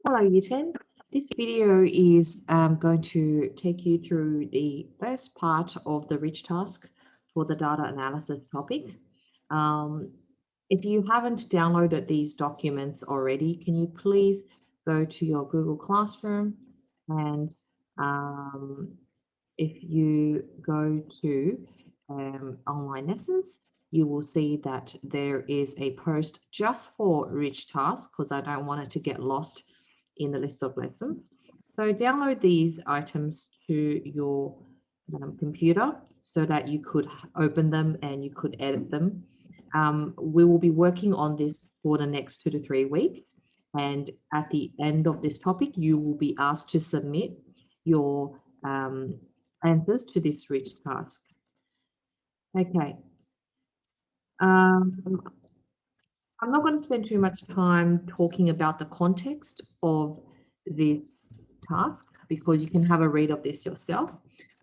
Hello, Year 10. This video is going to take you through the first part of the RICH task for the data analysis topic. Um, if you haven't downloaded these documents already, can you please go to your Google Classroom, and if you go to online lessons, you will see that there is a post just for RICH task, because I don't want it to get lost in the list of lessons. So download these items to your computer so that you could open them and you could edit them. We will be working on this for the next 2 to 3 weeks. And at the end of this topic, you will be asked to submit your answers to this RICH task. Okay. I'm not going to spend too much time talking about the context of this task because you can have a read of this yourself.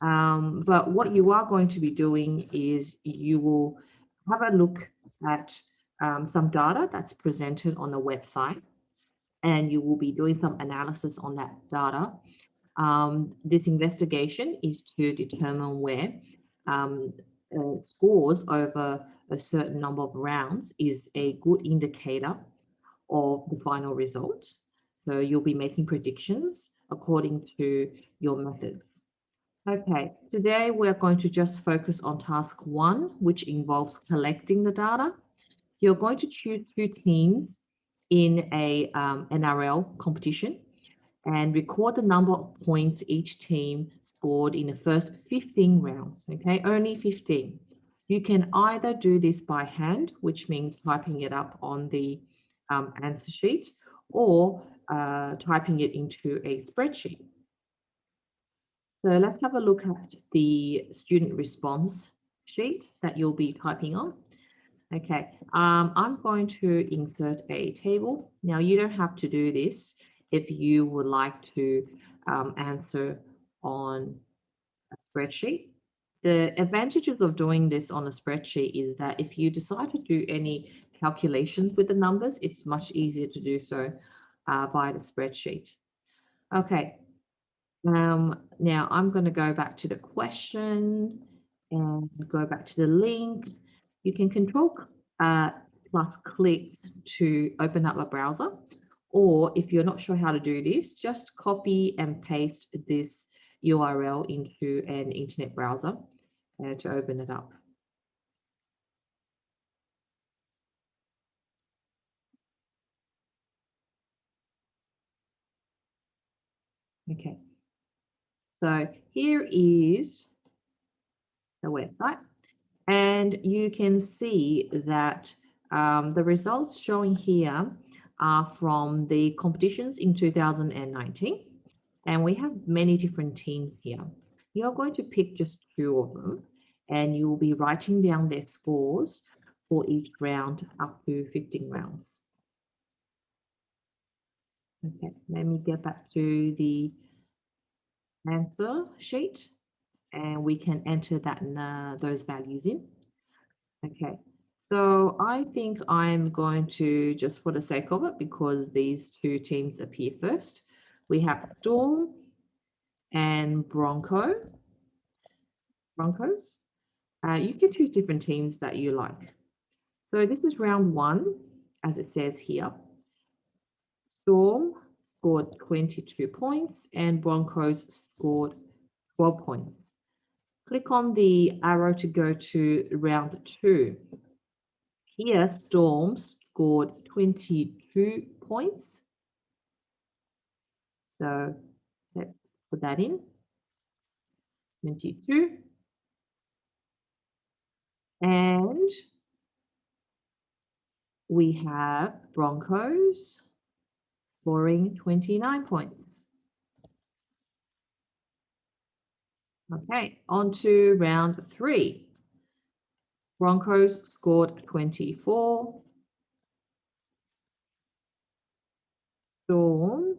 But what you are going to be doing is you will have a look at some data that's presented on the website, and you will be doing some analysis on that data. This investigation is to determine where scores over a certain number of rounds is a good indicator of the final result. So you'll be making predictions according to your methods. Okay, today we're going to just focus on task 1, which involves collecting the data. You're going to choose 2 teams in a NRL competition and record the number of points each team scored in the first 15 rounds, okay? Only 15. You can either do this by hand, which means typing it up on the answer sheet, or typing it into a spreadsheet. So let's have a look at the student response sheet that you'll be typing on. Okay, I'm going to insert a table. Now, you don't have to do this if you would like to answer on a spreadsheet. The advantages of doing this on a spreadsheet is that if you decide to do any calculations with the numbers, it's much easier to do so via the spreadsheet. Okay, now I'm going to go back to the question and go back to the link. You can control plus click to open up a browser, or if you're not sure how to do this, just copy and paste this URL into an internet browser to open it up. Okay, so here is the website, and you can see that the results showing here are from the competitions in 2019, and we have many different teams here. You're going to pick just 2 of them, and you will be writing down their scores for each round up to 15 rounds. Okay, let me get back to the answer sheet, and we can enter that those values in. Okay, so I think I'm going to, just for the sake of it, because these 2 teams appear first, we have Storm and Broncos. You can choose different teams that you like. So this is round 1, as it says here. Storm scored 22 points and Broncos scored 12 points. Click on the arrow to go to round 2. Here, Storm scored 22 points. So let's put that in, 22. And we have Broncos scoring 29 points. Okay, on to round 3. Broncos scored 24. Storm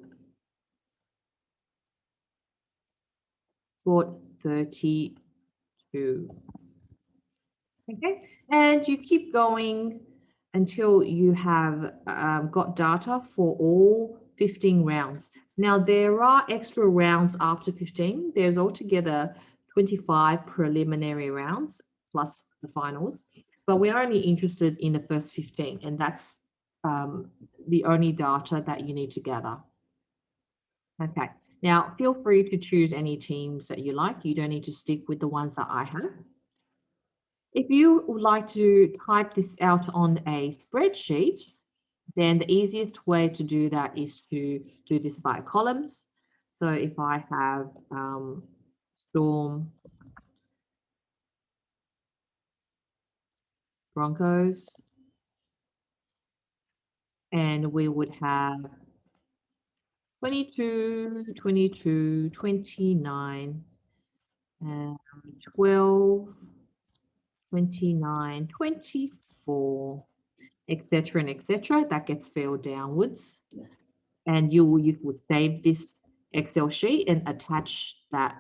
scored 32. Okay, and you keep going until you have got data for all 15 rounds. Now, there are extra rounds after 15. There's altogether 25 preliminary rounds plus the finals, but we're only interested in the first 15, and that's the only data that you need to gather. Okay, now feel free to choose any teams that you like. You don't need to stick with the ones that I have. If you would like to type this out on a spreadsheet, then the easiest way to do that is to do this by columns. So if I have Storm, Broncos, and we would have 22, 22, 29, 12, 29, 24, etc. and etc. That gets filled downwards. And you would save this Excel sheet and attach that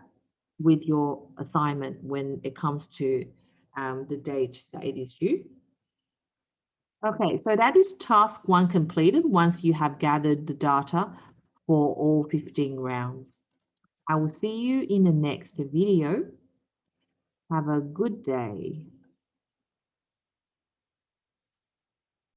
with your assignment when it comes to the date that it is due. Okay, so that is task 1 completed once you have gathered the data for all 15 rounds. I will see you in the next video. Have a good day.